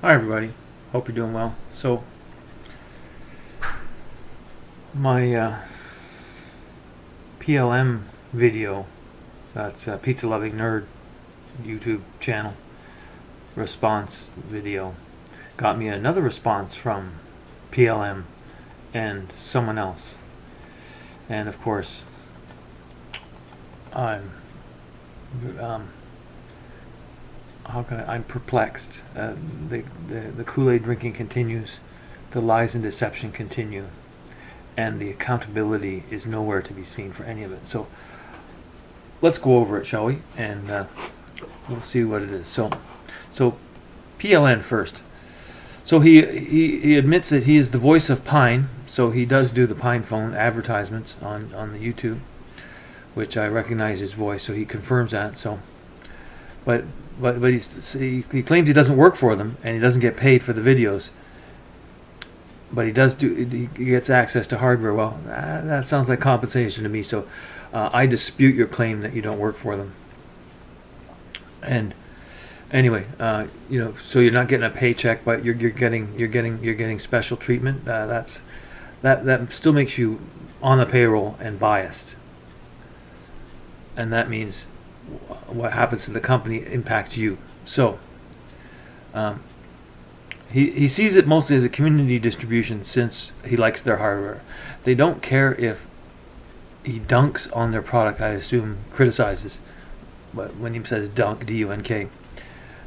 Hi everybody, hope you're doing well. So my PLM video, that's Pizza Loving Nerd YouTube channel response video, got me another response from PLM and someone else. And of course I'm I'm perplexed. The Kool-Aid drinking continues, the lies and deception continue, and the accountability is nowhere to be seen for any of it. So let's go over it, shall we? And we'll see what it is. So PLN first. So he admits that he is the voice of Pine. So he does do the Pine phone advertisements on the YouTube, which I recognize his voice. So he confirms that. So, but he claims he doesn't work for them and he doesn't get paid for the videos. But he does he gets access to hardware. Well, that sounds like compensation to me. So I dispute your claim that you don't work for them. And anyway, so you're not getting a paycheck, but you're getting special treatment. That still makes you on the payroll and biased. And that means what happens to the company impacts you. So he sees it mostly as a community distribution since he likes their hardware. They don't care if he dunks on their product. I assume criticizes, but when he says dunk, D-U-N-K.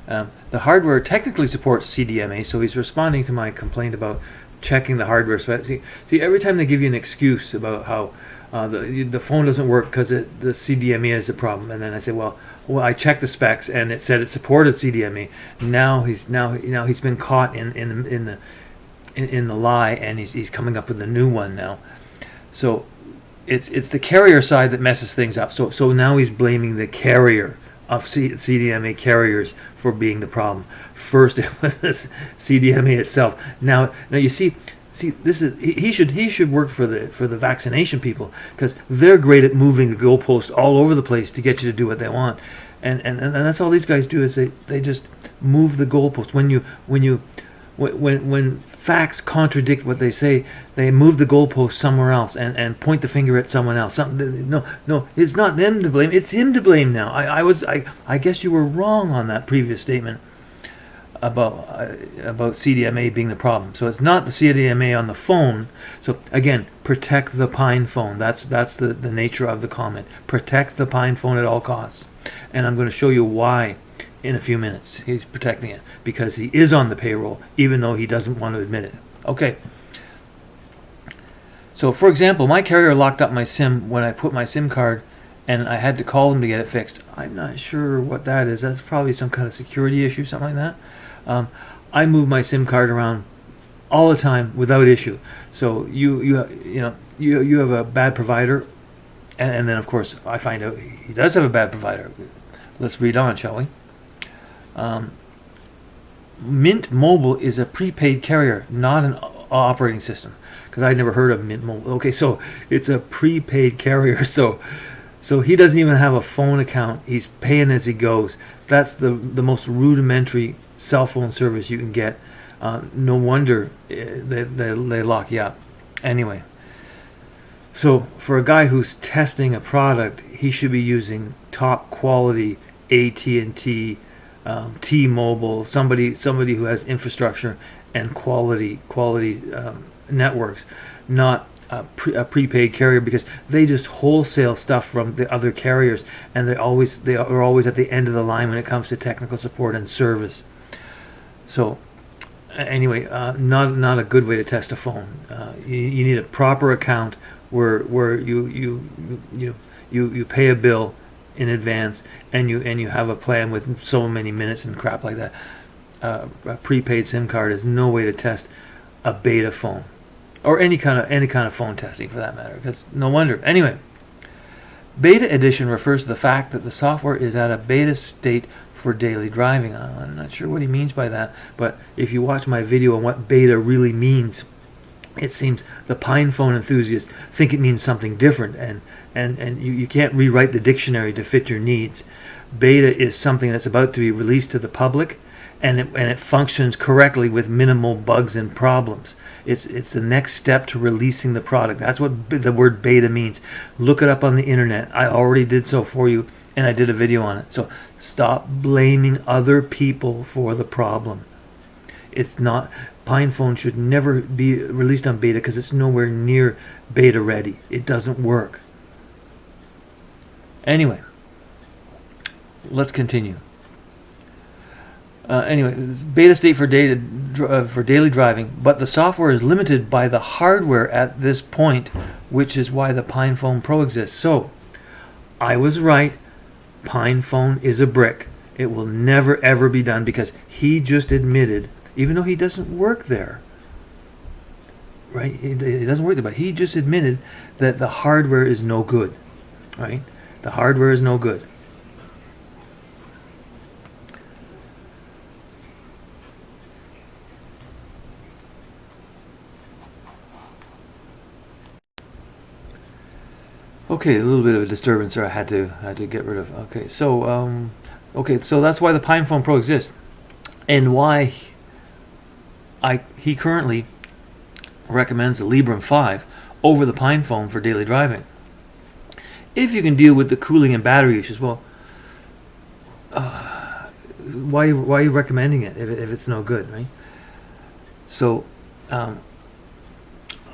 The hardware technically supports CDMA, so he's responding to my complaint about checking the hardware specs. See, every time they give you an excuse about how the phone doesn't work because the CDMA is the problem, and then I say, well, I checked the specs and it said it supported CDMA. Now he's been caught in the lie, and he's coming up with a new one now. So it's the carrier side that messes things up. So now he's blaming the carrier of CDMA carriers for being the problem. First it was CDMA itself. Now you see this is he should work for the vaccination people, because they're great at moving the goalpost all over the place to get you to do what they want, and that's all these guys do, is they just move the goalpost. When facts contradict what they say, they move the goalpost somewhere else and point the finger at someone else. No, it's not them to blame. It's him to blame now. I guess you were wrong on that previous statement about CDMA being the problem. So it's not the CDMA on the phone. So again, protect the Pine phone. That's the nature of the comment. Protect the Pine phone at all costs. And I'm going to show you why in a few minutes. He's protecting it because he is on the payroll, even though he doesn't want to admit it. Okay. So for example, my carrier locked up my SIM when I put my SIM card, and I had to call them to get it fixed. I'm not sure what that is. That's probably some kind of security issue, something like that. I move my SIM card around all the time without issue. So you have a bad provider, and then of course I find out he does have a bad provider. Let's read on, shall we? Mint Mobile is a prepaid carrier, not an operating system, because I'd never heard of Mint Mobile. Okay, so it's a prepaid carrier. So he doesn't even have a phone account. He's paying as he goes. That's the most rudimentary cell phone service you can get. No wonder they lock you up. Anyway, so for a guy who's testing a product, he should be using top quality AT&T, T-Mobile, somebody who has infrastructure and quality networks, not a prepaid carrier, because they just wholesale stuff from the other carriers, and they are always at the end of the line when it comes to technical support and service. So anyway, not a good way to test a phone. You need a proper account where you pay a bill in advance, and you have a plan with so many minutes and crap like that. A prepaid SIM card is no way to test a beta phone, or any kind of phone testing for that matter. Because no wonder. Anyway, beta edition refers to the fact that the software is at a beta state for daily driving. I'm not sure what he means by that, but if you watch my video on what beta really means, it seems the Pine phone enthusiasts think it means something different, and you can't rewrite the dictionary to fit your needs. Beta is something that's about to be released to the public, and it functions correctly with minimal bugs and problems. It's the next step to releasing the product. That's what the word beta means. Look it up on the internet. I already did so for you, and I did a video on it. So stop blaming other people for the problem. It's not. PinePhone should never be released on beta because it's nowhere near beta ready. It doesn't work. Anyway, let's continue. Anyway, this beta state for daily driving, but the software is limited by the hardware at this point, which is why the PinePhone Pro exists. So, I was right. PinePhone is a brick. It will never ever be done because he just admitted, even though he doesn't work there, right? He doesn't work there, but he just admitted that the hardware is no good, right? The hardware is no good. Okay, a little bit of a disturbance there. I had to get rid of. Okay, so so that's why the PinePhone Pro exists, and why he currently recommends the Librem 5 over the PinePhone for daily driving. If you can deal with the cooling and battery issues, well, why are you recommending it if it's no good, right? So.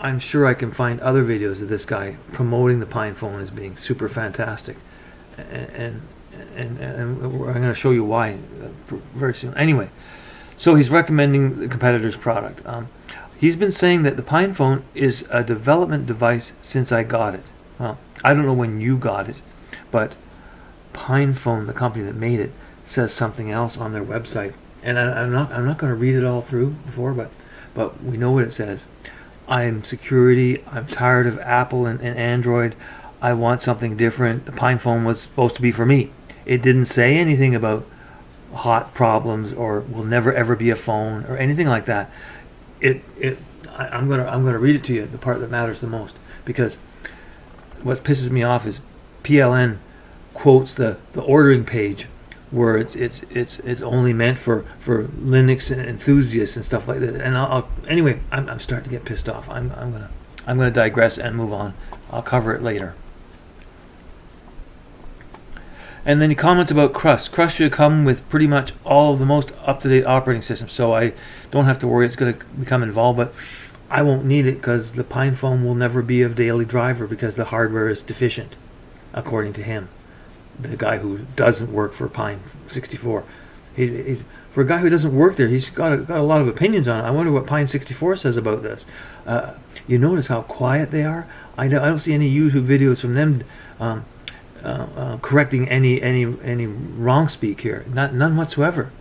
I'm sure I can find other videos of this guy promoting the PinePhone as being super fantastic, and I'm going to show you why very soon. Anyway, so he's recommending the competitor's product. He's been saying that the PinePhone is a development device since I got it. Well, I don't know when you got it, but PinePhone, the company that made it, says something else on their website, and I'm not going to read it all through before, but we know what it says. I'm security. I'm tired of Apple and Android. I want something different. The PinePhone was supposed to be for me. It didn't say anything about hot problems or will never ever be a phone or anything like that. I'm gonna read it to you, the part that matters the most, because what pisses me off is PLN quotes the ordering page where it's only meant for Linux enthusiasts and stuff like that. And anyway, I'm starting to get pissed off. I'm gonna digress and move on. I'll cover it later. And then he comments about Crust. Crust should come with pretty much all of the most up-to-date operating systems, so I don't have to worry it's going to become involved. But I won't need it because the PinePhone will never be a daily driver because the hardware is deficient, according to him. The guy who doesn't work for Pine 64, he's for a guy who doesn't work there. He's got a lot of opinions on it. I wonder what Pine 64 says about this. You notice how quiet they are. I don't see any YouTube videos from them correcting any wrong speak here. None whatsoever.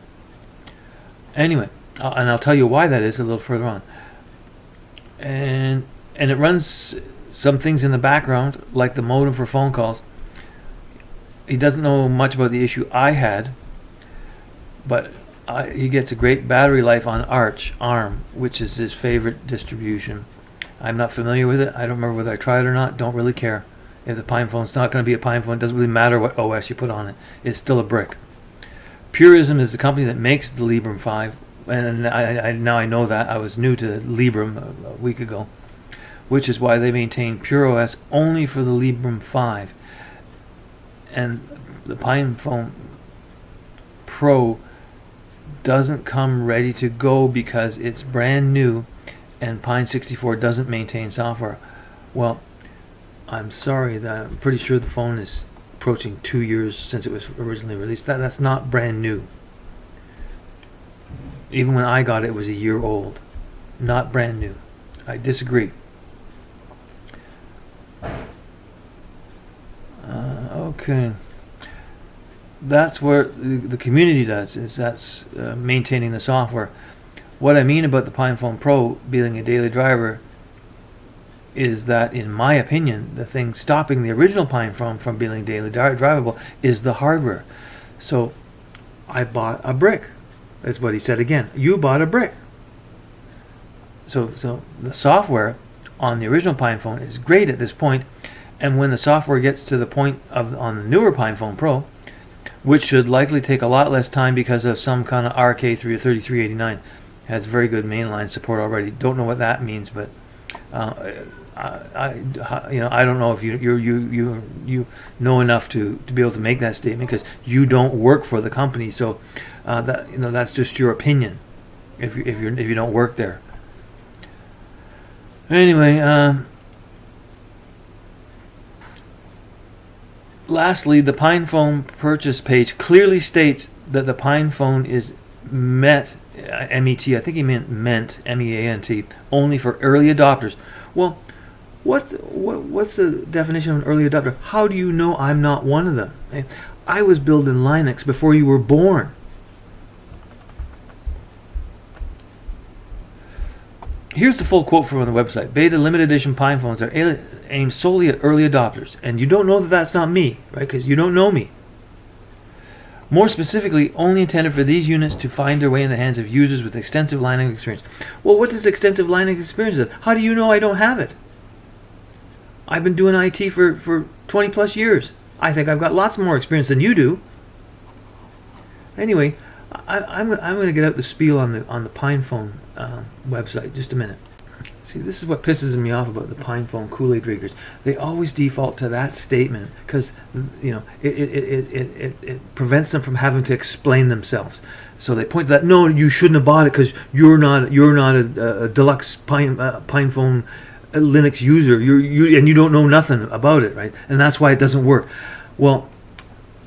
Anyway, and I'll tell you why that is a little further on. And it runs some things in the background, like the modem for phone calls. He doesn't know much about the issue I had, but he gets a great battery life on ARM, which is his favorite distribution. I'm not familiar with it. I don't remember whether I tried it or not. Don't really care. If the PinePhone's not going to be a PinePhone, it doesn't really matter what OS you put on it. It's still a brick. Purism is the company that makes the Librem 5, and now I know that. I was new to Librem a week ago, which is why they maintain Pure OS only for the Librem 5. And the PinePhone Pro doesn't come ready to go because it's brand new and Pine 64 doesn't maintain software. Well, I'm sorry, that I'm pretty sure the phone is approaching 2 years since it was originally released. That's not brand new. Even when I got it, it was a year old. Not brand new. I disagree. Okay, that's where the community does, is that's maintaining the software. What I mean about the PinePhone Pro being a daily driver is that, in my opinion, the thing stopping the original PinePhone from being daily drivable is the hardware. So I bought a brick. That's what he said again. You bought a brick. So the software on the original PinePhone is great at this point. And when the software gets to the point of on the newer PinePhone Pro, which should likely take a lot less time because of some kind of RK3389. Has very good mainline support already. Don't know what that means, but I don't know if you know enough to be able to make that statement, because you don't work for the company. So that's just your opinion if you don't work there. Anyway, lastly, the PinePhone purchase page clearly states that the PinePhone is MET, I think he meant MEANT, only for early adopters. Well, what's the definition of an early adopter? How do you know I'm not one of them? I was building Linux before you were born. Here's the full quote from the website. Beta limited edition PinePhones are aimed solely at early adopters. And you don't know that that's not me, right? Because you don't know me. More specifically, only intended for these units to find their way in the hands of users with extensive Linux experience. Well, what does extensive Linux experience do? How do you know I don't have it? I've been doing IT for 20 plus years. I think I've got lots more experience than you do. Anyway, I'm going to get out the spiel on the PinePhone website. Just a minute. See, this is what pisses me off about the PinePhone Koolaid drinkers. They always default to that statement because it prevents them from having to explain themselves. So they point to that. No, you shouldn't have bought it because you're not a deluxe PinePhone Linux user. And you don't know nothing about it, right? And that's why it doesn't work. Well,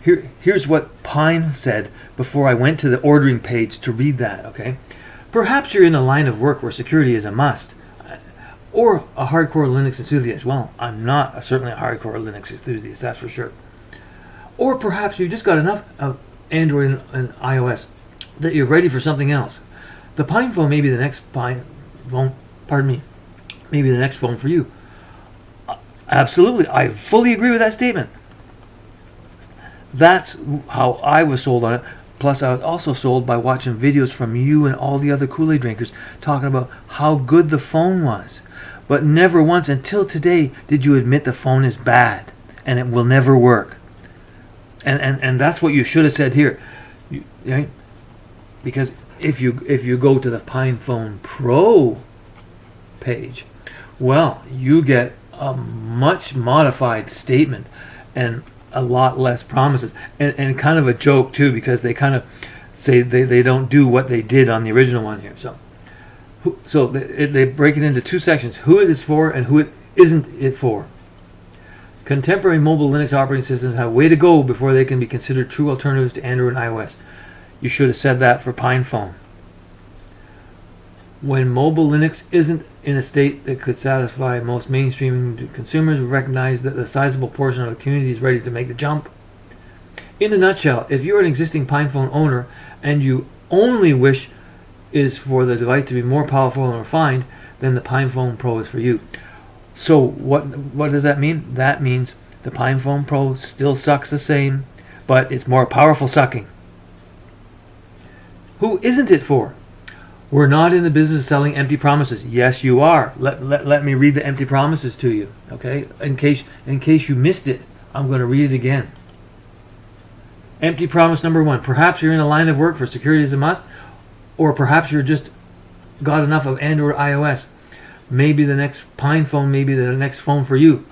here's what Pine said before I went to the ordering page to read that. Okay, perhaps you're in a line of work where security is a must. Or a hardcore Linux enthusiast. Well, I'm not certainly a hardcore Linux enthusiast, that's for sure. Or perhaps you just got enough of Android and iOS that you're ready for something else. The PinePhone may be the next maybe the next phone for you. Absolutely, I fully agree with that statement. That's how I was sold on it. Plus, I was also sold by watching videos from you and all the other Kool-Aid drinkers talking about how good the phone was. But never once until today did you admit the phone is bad and it will never work. And that's what you should have said here, right? Because if you go to the PinePhone Pro page, well, you get a much modified statement and a lot less promises, and kind of a joke too, because they kind of say they don't do what they did on the original one here. So they break it into two sections: who it is for and who it isn't it for. Contemporary mobile Linux operating systems have a way to go before they can be considered true alternatives to Android and iOS. You should have said that for PinePhone. When mobile Linux isn't in a state that could satisfy most mainstream consumers, we recognize that the sizable portion of the community is ready to make the jump. In a nutshell, if you're an existing PinePhone owner and you only wish is for the device to be more powerful and refined, then the PinePhone Pro is for you. So what does that mean? That means the PinePhone Pro still sucks the same, but it's more powerful sucking. Who isn't it for? We're not in the business of selling empty promises. Yes, you are. Let me read the empty promises to you, okay? In case you missed it, I'm going to read it again. Empty promise number 1. Perhaps you're in a line of work for security is a must, or perhaps you're just got enough of Android or iOS. Maybe the next PinePhone may be the next phone for you.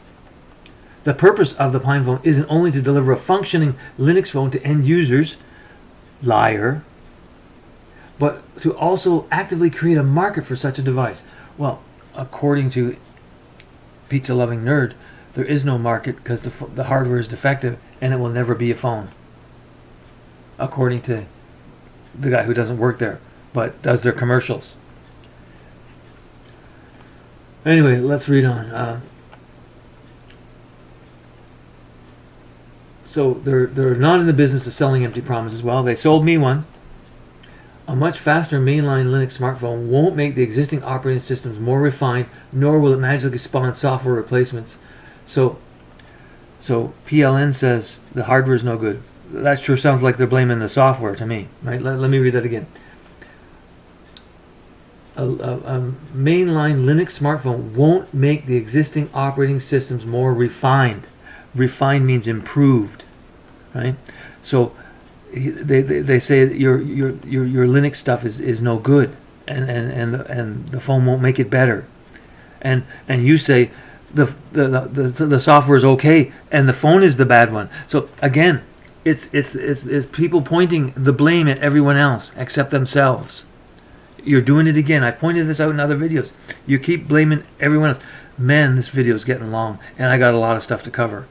The purpose of the PinePhone isn't only to deliver a functioning Linux phone to end users, liar, but to also actively create a market for such a device. Well, according to Pizza Loving Nerd, there is no market because the hardware is defective and it will never be a phone. According to the guy who doesn't work there but does their commercials. Anyway, let's read on. So they're not in the business of selling empty promises. Well, they sold me one. A much faster mainline Linux smartphone won't make the existing operating systems more refined, nor will it magically spawn software replacements. So PLN says the hardware is no good. That sure sounds like they're blaming the software to me, right? Let me read that again. A mainline Linux smartphone won't make the existing operating systems more refined. Refined means improved, right? So they say that your Linux stuff is no good, and the phone won't make it better, and you say the software is okay and the phone is the bad one. So again, it's people pointing the blame at everyone else except themselves. You're doing it again. I pointed this out in other videos. You keep blaming everyone else. Man, this video is getting long, and I got a lot of stuff to cover.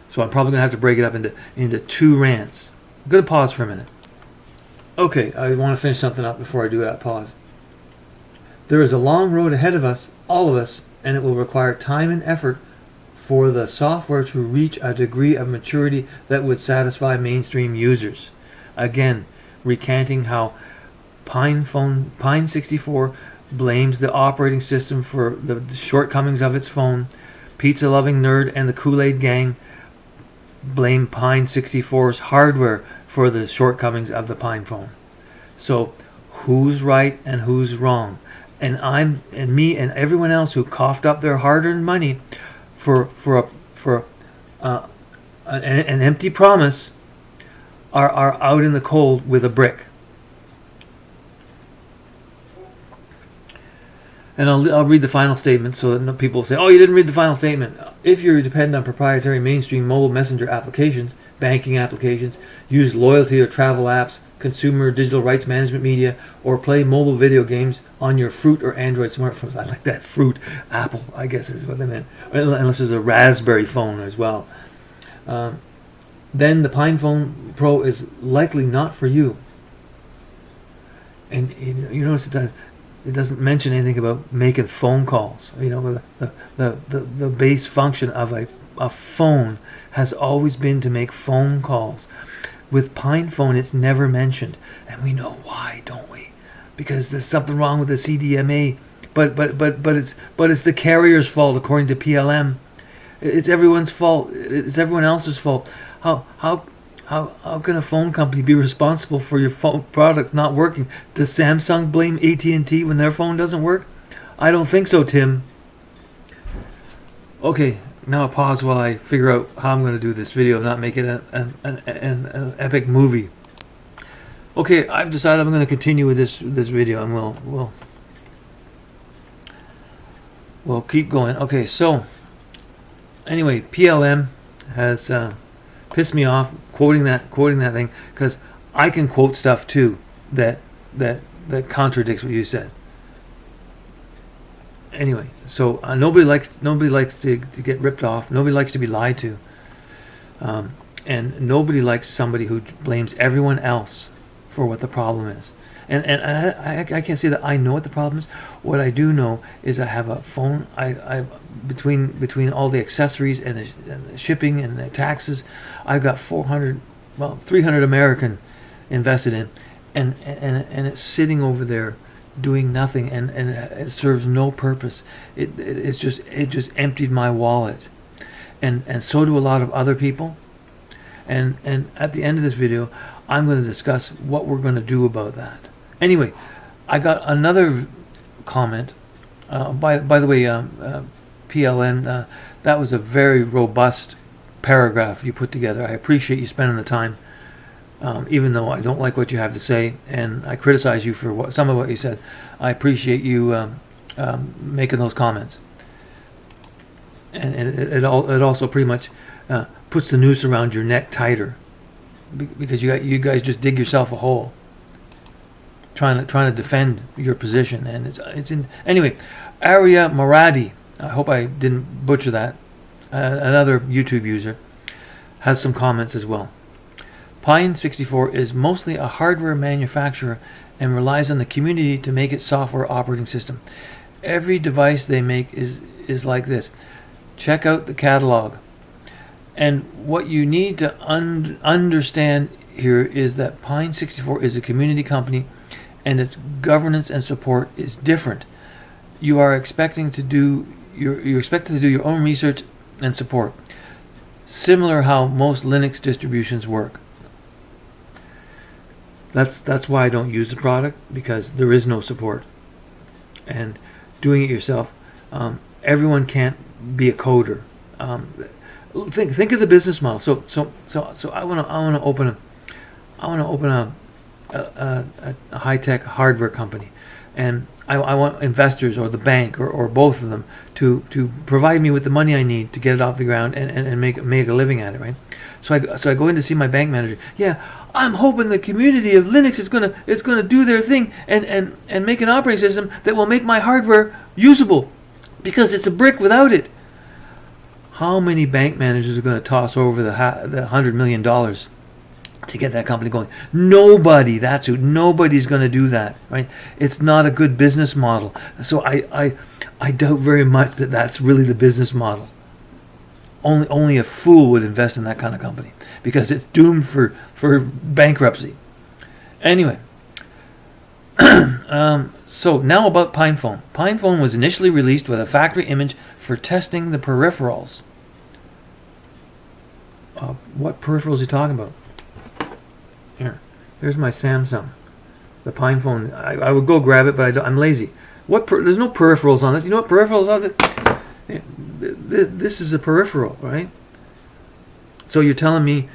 So I'm probably going to have to break it up into 2 rants. I'm going to pause for a minute. Okay, I want to finish something up before I do that pause. There is a long road ahead of us, all of us, and it will require time and effort for the software to reach a degree of maturity that would satisfy mainstream users. Again, recanting how Pine 64 blames the operating system for the shortcomings of its phone. Pizza-loving nerd and the Kool-Aid gang blame Pine 64's hardware for the shortcomings of the Pine phone. So, who's right and who's wrong? And me and everyone else who coughed up their hard-earned money for an empty promise are out in the cold with a brick. And I'll read the final statement so that people say, oh, you didn't read the final statement. If you depend on proprietary mainstream mobile messenger applications, banking applications, use loyalty or travel apps, consumer digital rights management media, or play mobile video games on your Fruit or Android smartphones. I like that. Fruit. Apple, I guess is what they meant. Unless there's a Raspberry phone as well. Then the Pine Phone Pro is likely not for you. And you notice that it doesn't mention anything about making phone calls. You know, the base function of a phone has always been to make phone calls. With Pine Phone, it's never mentioned, and we know why, don't we? Because there's something wrong with the CDMA. But it's the carrier's fault, according to PLM. It's everyone's fault. It's everyone else's fault. How can a phone company be responsible for your phone product not working? Does Samsung blame AT&T when their phone doesn't work? I don't think so, Tim. Okay, now pause while I figure out how I'm going to do this video and not make it an epic movie. Okay, I've decided I'm going to continue with this video, and we'll keep going. Okay, so anyway, PLM has pissed me off quoting that thing, because I can quote stuff too that contradicts what you said. Anyway, so nobody likes to get ripped off. Nobody likes to be lied to, and nobody likes somebody who blames everyone else for what the problem is. And I can't say that I know what the problem is. What I do know is I have a phone. I between all the accessories and the shipping and the taxes, I've got 300 American invested in, and it's sitting over there doing nothing, and it serves no purpose. It just emptied my wallet, and so do a lot of other people. And at the end of this video, I'm going to discuss what we're going to do about that. Anyway, I got another comment. By the way, PLN, that was a very robust paragraph you put together. I appreciate you spending the time, even though I don't like what you have to say, and I criticize you for some of what you said. I appreciate you making those comments, and it also pretty much puts the noose around your neck tighter, because you guys just dig yourself a hole trying to defend your position, and it's in anyway. Arya Maradi, I hope I didn't butcher that. Another YouTube user has some comments as well. Pine 64 is mostly a hardware manufacturer and relies on the community to make its software operating system. Every device they make is like this. Check out the catalog. And what you need to understand here is that Pine 64 is a community company, and its governance and support is different. You are expected to do your own research and support, similar how most Linux distributions work. That's why I don't use the product, because there is no support. And doing it yourself, everyone can't be a coder. Think of the business model. So I want to open I want to open a high-tech hardware company, and I want investors or the bank or both of them to provide me with the money I need to get it off the ground and make a living at it, right? So I go in to see my bank manager. Yeah, I'm hoping the community of Linux is gonna do their thing and make an operating system that will make my hardware usable, because it's a brick without it. How many bank managers are going to toss over the $100 million to get that company going? Nobody. Nobody's going to do that, right? It's not a good business model. So I doubt very much that that's really the business model. Only a fool would invest in that kind of company, because it's doomed for bankruptcy. Anyway, so now about PinePhone. PinePhone was initially released with a factory image for testing the peripherals. What peripherals are you talking about? Here's my Samsung, the PinePhone. I would go grab it, but I'm lazy. There's no peripherals on this. You know what peripherals are? This is a peripheral, right? So you're telling me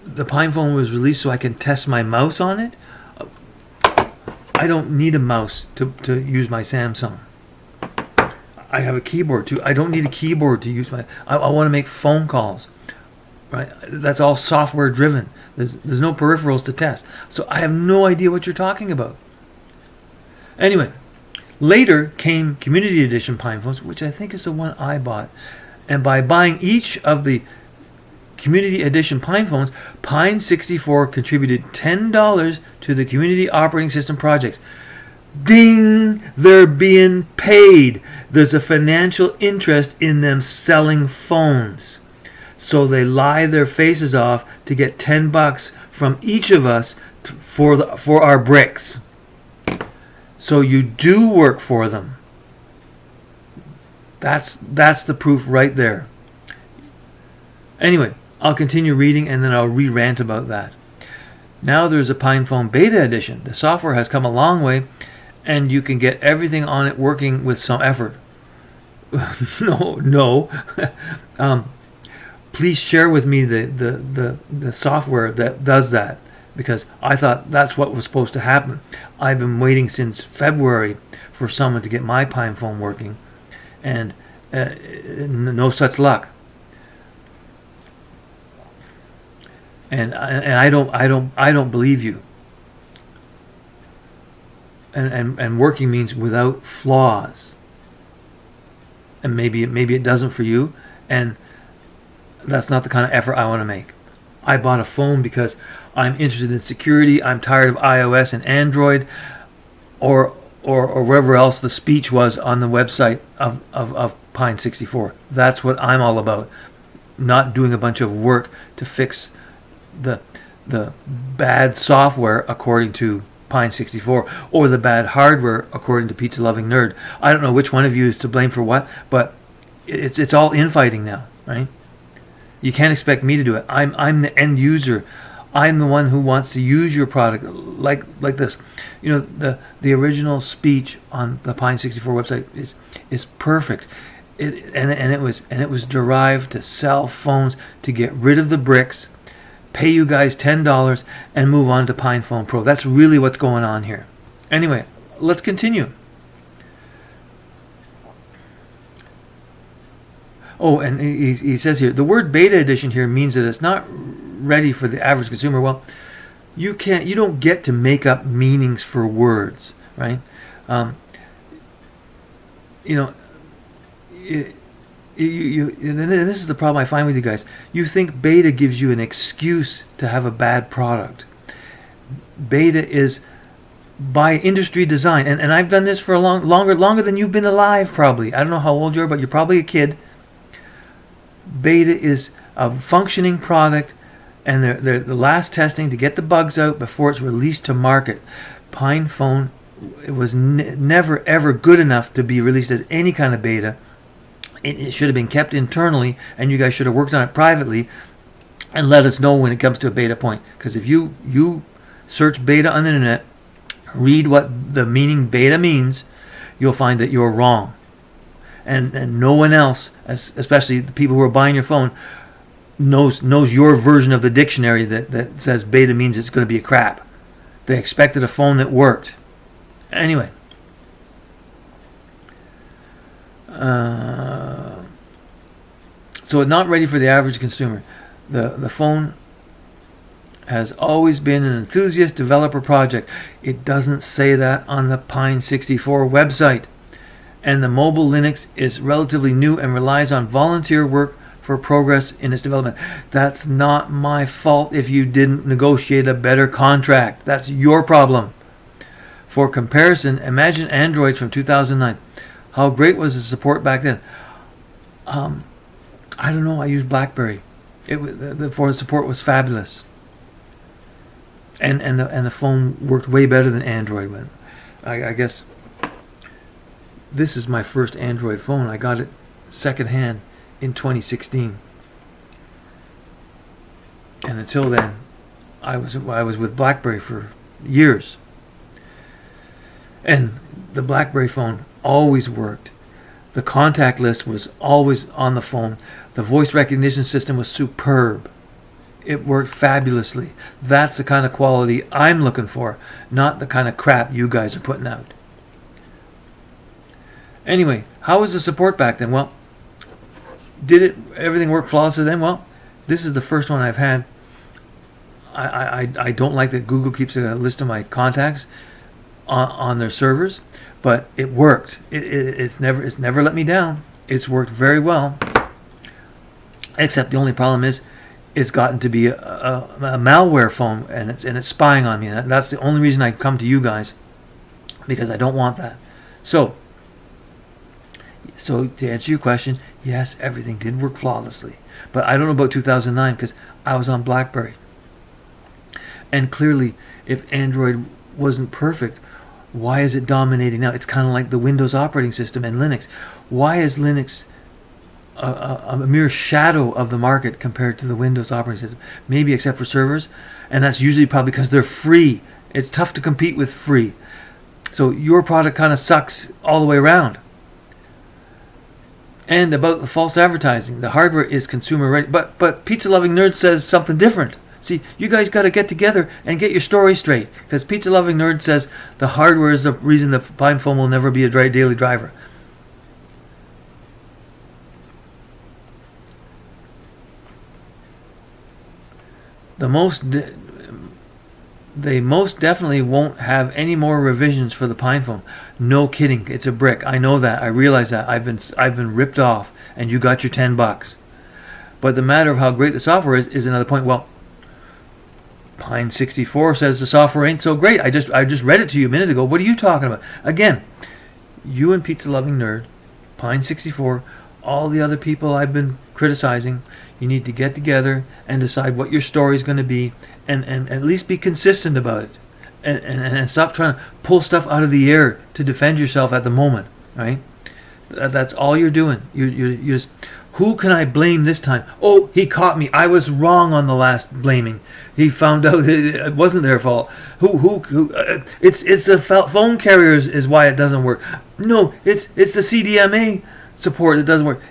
the PinePhone was released so I can test my mouse on it? I don't need a mouse to use my Samsung. I have a keyboard too. I don't need a keyboard to use I want to make phone calls, right? That's all software driven. There's no peripherals to test. So I have no idea what you're talking about. Anyway, later came Community Edition PinePhones, which I think is the one I bought. And by buying each of the Community Edition PinePhones, Pine64 contributed $10 to the community operating system projects. Ding! They're being paid. There's a financial interest in them selling phones. So they lie their faces off to get $10 from each of us for our bricks. So you do work for them. That's the proof right there. Anyway, I'll continue reading and then I'll re-rant about that. Now there's a PinePhone Beta Edition. The software has come a long way, and you can get everything on it working with some effort. No. Please share with me the software that does that, because I thought that's what was supposed to happen. I've been waiting since February for someone to get my PinePhone working, and no such luck. And I don't believe you. And working means without flaws. And maybe it doesn't for you, and that's not the kind of effort I want to make. I bought a phone because I'm interested in security. I'm tired of iOS and Android, or wherever else the speech was on the website of Pine64. That's what I'm all about. Not doing a bunch of work to fix the bad software according to Pine64, or the bad hardware according to Pizza Loving Nerd. I don't know which one of you is to blame for what, but it's all infighting now, right? You can't expect me to do it. I'm the end user. I'm the one who wants to use your product like this. You know, the original speech on the Pine64 website is perfect. It was derived to sell phones, to get rid of the bricks, pay you guys $10, and move on to PinePhone Pro. That's really what's going on here. Anyway, let's continue. Oh, and he says here, the word beta edition here means that it's not ready for the average consumer. Well, you don't get to make up meanings for words, right? And this is the problem I find with you guys. You think beta gives you an excuse to have a bad product. Beta is by industry design, and I've done this for longer than you've been alive, probably. I don't know how old you are, but you're probably a kid. Beta is a functioning product, and they're the last testing to get the bugs out before it's released to market. PinePhone, it was never ever good enough to be released as any kind of beta. It should have been kept internally, and you guys should have worked on it privately and let us know when it comes to a beta point. Because if you search beta on the internet, read what the meaning beta means, you'll find that you're wrong. And no one else, especially the people who are buying your phone, knows your version of the dictionary that says beta means it's going to be a crap. They expected a phone that worked. Anyway. So it's not ready for the average consumer. The phone has always been an enthusiast developer project. It doesn't say that on the Pine 64 website. And the mobile Linux is relatively new and relies on volunteer work for progress in its development. That's not my fault if you didn't negotiate a better contract. That's your problem. For comparison, imagine Android from 2009. How great was the support back then? I don't know. I used BlackBerry. The support was fabulous, and the phone worked way better than Android went. I guess this is my first Android phone. I got it secondhand in 2016, and until then, I was with BlackBerry for years, and the BlackBerry phone always worked. The contact list was always on the phone. The voice recognition system was superb. It worked fabulously. That's the kind of quality I'm looking for, not the kind of crap you guys are putting out. Anyway, how was the support back then? Well, did everything work flawlessly then? Well, this is the first one I've had. I don't like that Google keeps a list of my contacts on their servers, but it worked. It's never let me down. It's worked very well. Except the only problem is it's gotten to be a malware phone, and it's spying on me. That's the only reason I come to you guys, because I don't want that. So to answer your question, yes, everything did work flawlessly. But I don't know about 2009 because I was on BlackBerry. And clearly, if Android wasn't perfect, why is it dominating now? It's kind of like the Windows operating system and Linux. Why is Linux a mere shadow of the market compared to the Windows operating system? Maybe except for servers, and that's usually probably because they're free. It's tough to compete with free. So your product kind of sucks all the way around. And about the false advertising, the hardware is consumer ready, but Pizza Loving Nerd says something different. See, you guys got to get together and get your story straight, because Pizza Loving Nerd says the hardware is the reason the Pine phone will never be a daily driver. They most definitely won't have any more revisions for the Pine phone. No kidding, it's a brick. I know that. I realize that. I've been ripped off, and you got your $10. But the matter of how great the software is another point. Well, Pine 64 says the software ain't so great. I just read it to you a minute ago. What are you talking about? Again, you and Pizza Loving Nerd, Pine 64, all the other people I've been criticizing, you need to get together and decide what your story is going to be, and at least be consistent about it, and stop trying to pull stuff out of the air to defend yourself at the moment, right? That's all you're doing. You're just, who can I blame this time? Oh, he caught me. I was wrong on the last blaming. He found out it wasn't their fault. It's the phone carriers is why it doesn't work. No, it's the CDMA support that doesn't work.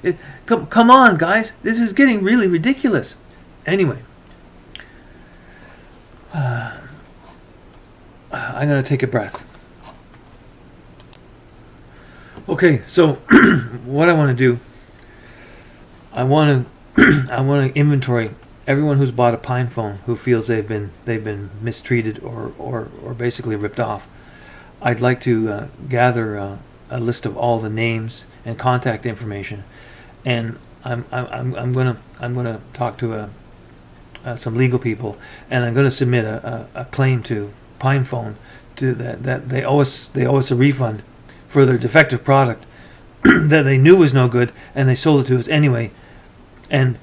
Come on, guys. This is getting really ridiculous. Anyway, I'm going to take a breath. Okay, so what I want to do, I want to inventory everyone who's bought a Pine phone who feels they've been mistreated or basically ripped off. I'd like to gather a list of all the names and contact information, and I'm gonna talk to some legal people, and I'm gonna submit a claim to Pine phone to that they owe us a refund for their defective product that they knew was no good, and they sold it to us anyway, and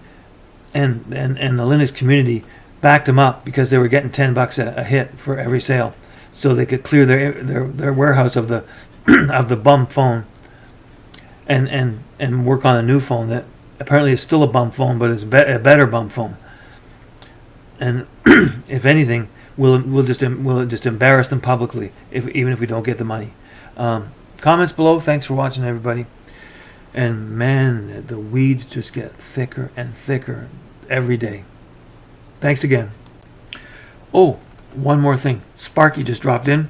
the Linux community backed them up because they were getting $10 a hit for every sale, so they could clear their warehouse of the of the bum phone, and work on a new phone that apparently is still a bum phone, but is a better bum phone. And if anything, we'll just embarrass them publicly even if we don't get the money. Comments below. Thanks for watching, everybody. And man, the weeds just get thicker and thicker. every day. Thanks again. Oh, one more thing. Sparky just dropped in.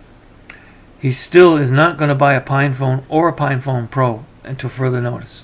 He still is not going to buy a Pine phone or a Pine phone Pro until further notice.